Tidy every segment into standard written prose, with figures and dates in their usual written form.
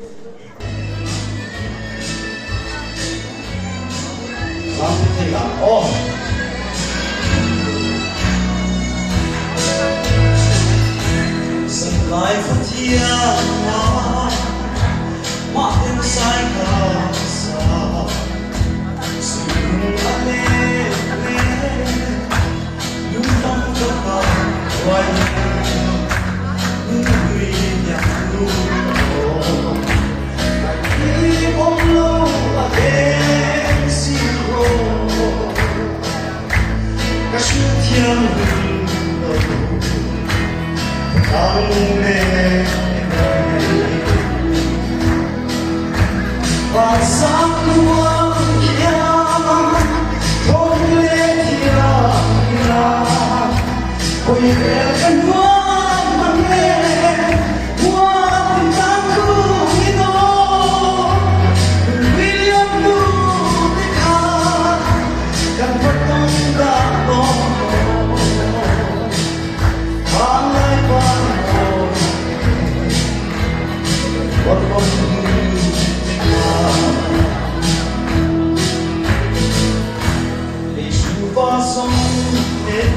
Dần lại phút thiên mà tên sai cả xa sự cùng anh lên nhung tâm cho ta quay người nhạc luôn khi bóng lâu là đêm xìu các sự thiên đầu tháng đêm và sáng muôn kia không lên kia quay về bên hoa mà nghe hoa tình tháng cứ đi đó William Blue để khá càng phát tâm đã bỏ tháng lại vang hồi vẫn còn sông êm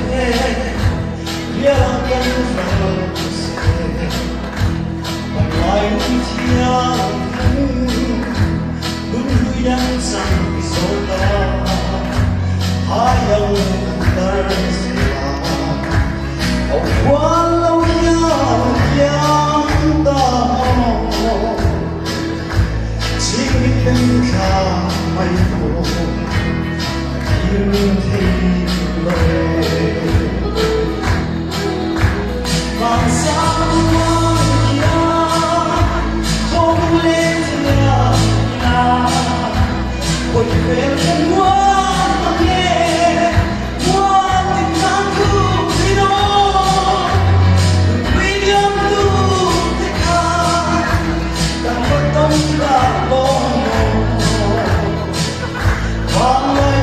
nhớ cơn rồng xe bằng lại thiên đúng như đang sang sâu ta hai ông ta sẽ ông quá lâu nhau yang ta chỉ biết đến cả mây khổ nhưng thấy lời vàng sáng muôn kia không lên nhà quay về bên hoa mà nghe hoa tình tháng cứ đi đó William Blue thế khá đang bất tâm đã bỏ vang lại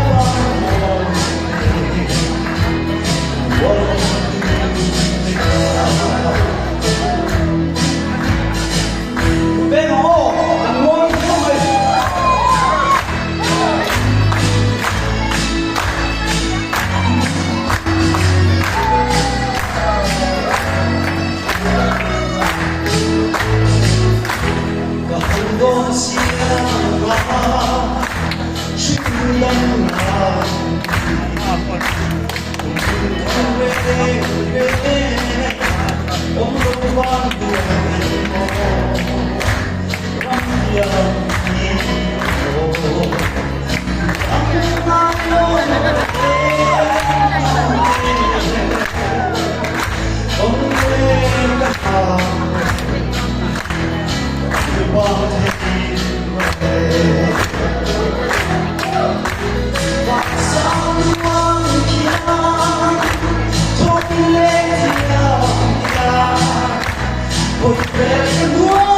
Ôi về